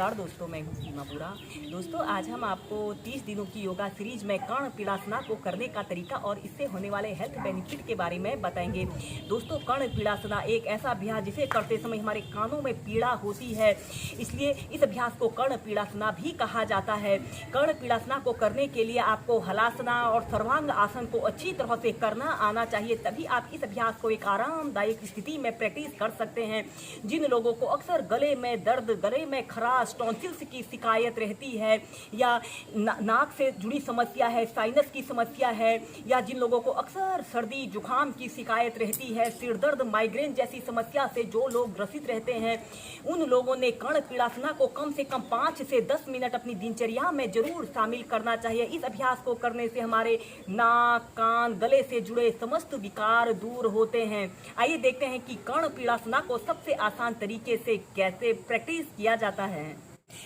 नमस्कार दोस्तों, मैं हूँ सीमा बुरा। दोस्तों, आज हम आपको 30 दिनों की योगा सीरीज में कर्ण पीड़ासना को करने का तरीका और इससे होने वाले हेल्थ बेनिफिट के बारे में बताएंगे। दोस्तों, कर्ण पीड़ासना एक ऐसा अभ्यास जिसे करते समय हमारे कानों में पीड़ा होती है, इसलिए इस अभ्यास को कर्ण पीड़ासना भी कहा जाता है। कर्ण पीड़ासना को करने के लिए आपको हलासना और सर्वांग आसन को अच्छी तरह से करना आना चाहिए, तभी आप इस अभ्यास को एक आरामदायक स्थिति में प्रैक्टिस कर सकते हैं। जिन लोगों को अक्सर गले में दर्द, गले में खराश, टॉन्सिल्स की शिकायत रहती है, या नाक से जुड़ी समस्या है, साइनस की समस्या है, या जिन लोगों को अक्सर सर्दी जुकाम की शिकायत रहती है, सिर दर्द, माइग्रेन जैसी समस्या से जो लोग ग्रसित रहते हैं, उन लोगों ने कर्ण पीड़ासना को कम से कम 5 से 10 मिनट अपनी दिनचर्या में जरूर शामिल करना चाहिए। इस अभ्यास को करने से हमारे नाक, कान, गले से जुड़े समस्त विकार दूर होते हैं। आइए देखते हैं कि कर्ण पीड़ासना को सबसे आसान तरीके से कैसे प्रैक्टिस किया जाता है।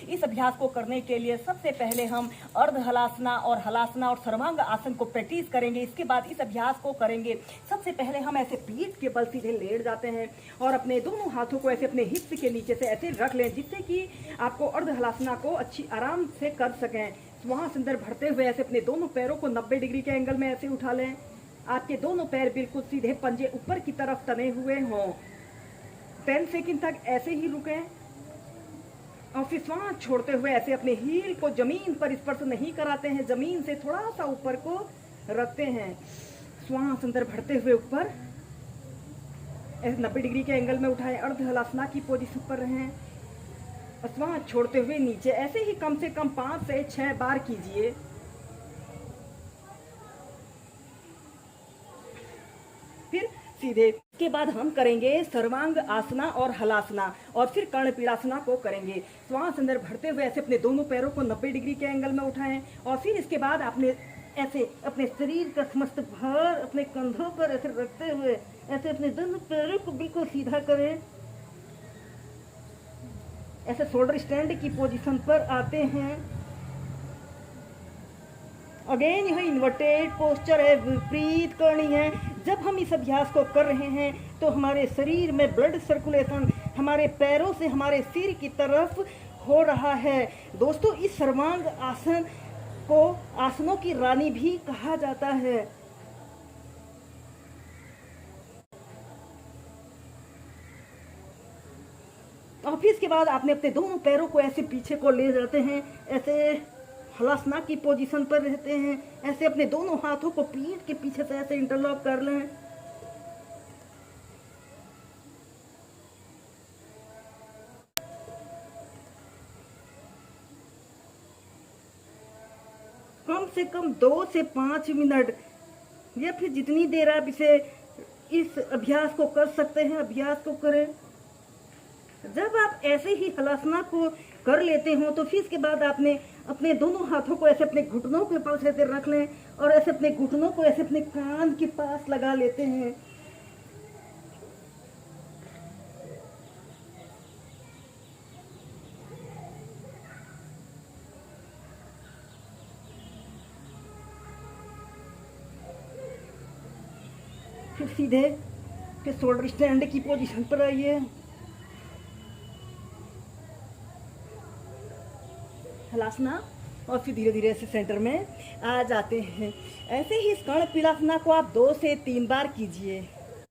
इस अभ्यास को करने के लिए सबसे पहले हम अर्ध हलासना और सर्वांग आसन को प्रैक्टिस करेंगे। इसके बाद इस अभ्यास को करेंगे। सबसे पहले हम ऐसे पीठ के बल सीधे लेट जाते हैं और अपने दोनों हाथों को ऐसे अपने हिप्स के नीचे से ऐसे रख लें, जिससे कि आपको अर्ध हलासना को अच्छी आराम से कर सकें। वहां से अंदर भरते हुए ऐसे अपने दोनों पैरों को 90 डिग्री के एंगल में ऐसे उठा लें। आपके दोनों पैर बिल्कुल सीधे पंजे ऊपर की तरफ तने हुए हों। 10 सेकंड तक ऐसे ही रुकें और फिर श्वास छोड़ते हुए ऐसे अपने हील को जमीन पर स्पर्श नहीं कराते हैं, जमीन से थोड़ा सा ऊपर को रखते हैं। श्वास अंदर भरते हुए ऊपर ऐसे 90 डिग्री के एंगल में उठाएं, अर्ध हलासना की पोजीशन पर रहें और श्वास छोड़ते हुए नीचे ऐसे ही कम से कम 5 से 6 बार कीजिए। फिर सीधे के बाद हम करेंगे सर्वांग आसना और हलासना और फिर कर्ण पीड़ासना को करेंगे। श्वास अंदर भरते हुए ऐसे अपने दोनों पैरों को 90 डिग्री के एंगल में उठाएं और फिर इसके बाद आपने ऐसे अपने शरीर का समस्त भार अपने कंधों पर ऐसे रखते हुए ऐसे अपने दोनों पैरों को बिल्कुल सीधा करें। ऐसे शोल्डर स्टैंड की पोजीशन पर आते हैं। अगेन यह इन्वर्टेड पोस्चर है, विपरीत करनी है। जब हम इस अभ्यास को कर रहे हैं तो हमारे शरीर में ब्लड सर्कुलेशन हमारे पैरों से हमारे सिर की तरफ हो रहा है। दोस्तों, इस सर्वांग आसन को आसनों की रानी भी कहा जाता है। और फिर इसके बाद आपने अपने दोनों पैरों को ऐसे पीछे को ले जाते हैं, ऐसे हलासना की पोजीशन पर रहते हैं। ऐसे अपने दोनों हाथों को पीठ के पीछे से ऐसे इंटरलॉक कर लें। कम से कम 2 से 5 मिनट या फिर जितनी देर आप इस अभ्यास को कर सकते हैं, अभ्यास को करें। जब आप ऐसे ही हलासना को कर लेते हो तो फिर इसके बाद आपने अपने दोनों हाथों को ऐसे अपने घुटनों के पास ऐसे रख लें और ऐसे अपने घुटनों को ऐसे अपने कान के पास लगा लेते हैं। फिर सीधे फिर शोल्डर स्टैंड की पोजीशन पर आइए। हलासना और फिर धीरे धीरे ऐसे सेंटर में आ जाते हैं। ऐसे ही इस कर्ण पीड़ासना को आप 2 से 3 बार कीजिए।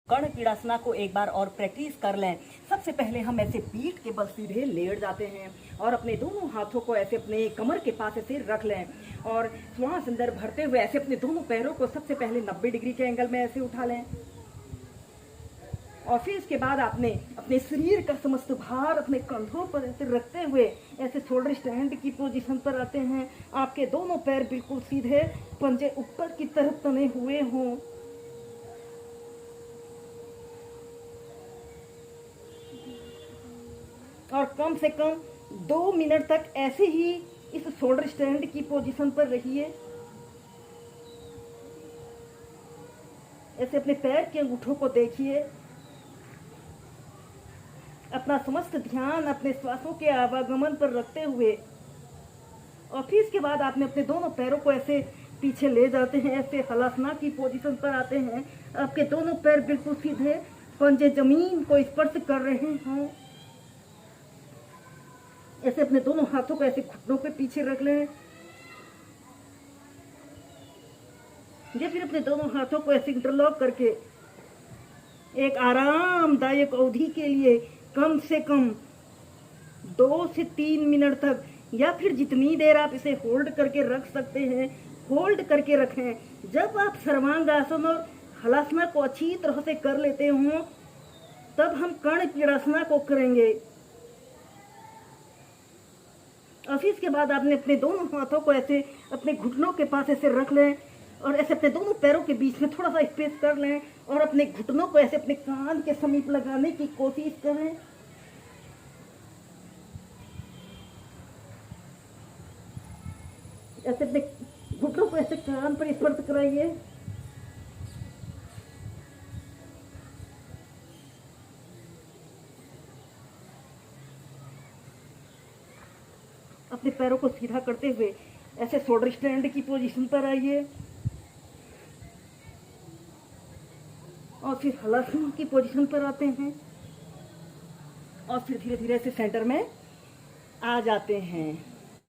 कर्ण पीड़ासना को एक बार और प्रैक्टिस कर लें। सबसे पहले हम ऐसे पीठ के बल सीधे लेट जाते हैं और अपने दोनों हाथों को ऐसे अपने कमर के पास ऐसे रख लें और श्वास अंदर भरते हुए ऐसे अपने दोनों पैरों को सबसे पहले 90 डिग्री के एंगल में ऐसे उठा लें और फिर इसके बाद आपने अपने शरीर का समस्त भार अपने कंधों पर ऐसे रखते हुए ऐसे शोल्डर स्टैंड की पोजीशन पर आते हैं। आपके दोनों पैर बिल्कुल सीधे पंजे ऊपर की तरफ तने हुए हों। और कम से कम 2 मिनट तक ऐसे ही इस शोल्डर स्टैंड की पोजीशन पर रहिए। ऐसे अपने पैर के अंगूठों को देखिए। अपना समस्त ध्यान अपने श्वासों के आवागमन पर रखते हुए और फिर इसके बाद आपने अपने दोनों पैरों को ऐसे पीछे ले जाते हैं। ऐसे हलासना की पोजीशन पर आते हैं। आपके दोनों पैर बिल्कुल सीधे पंजे जमीन को स्पर्श कर रहे हैं। ऐसे अपने दोनों हाथों को ऐसे घुटनों पे पीछे रख लें, या फिर अपने दोनों हाथों को ऐसे इंटरलॉक करके एक आरामदायक अवधि के लिए कम से कम 2 से 3 मिनट तक, या फिर जितनी देर आप इसे होल्ड करके रख सकते हैं, होल्ड करके रखें। जब आप सर्वांगासन और हलासना को अच्छी तरह से कर लेते हों, तब हम कर्ण पीड़ासना को करेंगे। और इसके बाद आपने अपने दोनों हाथों को ऐसे अपने घुटनों के पास ऐसे रख लें, और ऐसे अपने दोनों पैरों के बीच में थोड़ा सा स्पेस कर लें, और अपने घुटनों को ऐसे अपने कान के समीप लगाने की कोशिश करें। ऐसे अपने घुटनों को ऐसे कान पर स्पर्श कराइए। अपने पैरों को सीधा करते हुए ऐसे शोल्डर स्टैंड की पोजीशन पर आइए, और फिर हलासन की पोजीशन पर आते हैं, और फिर धीरे धीरे से सेंटर में आ जाते हैं।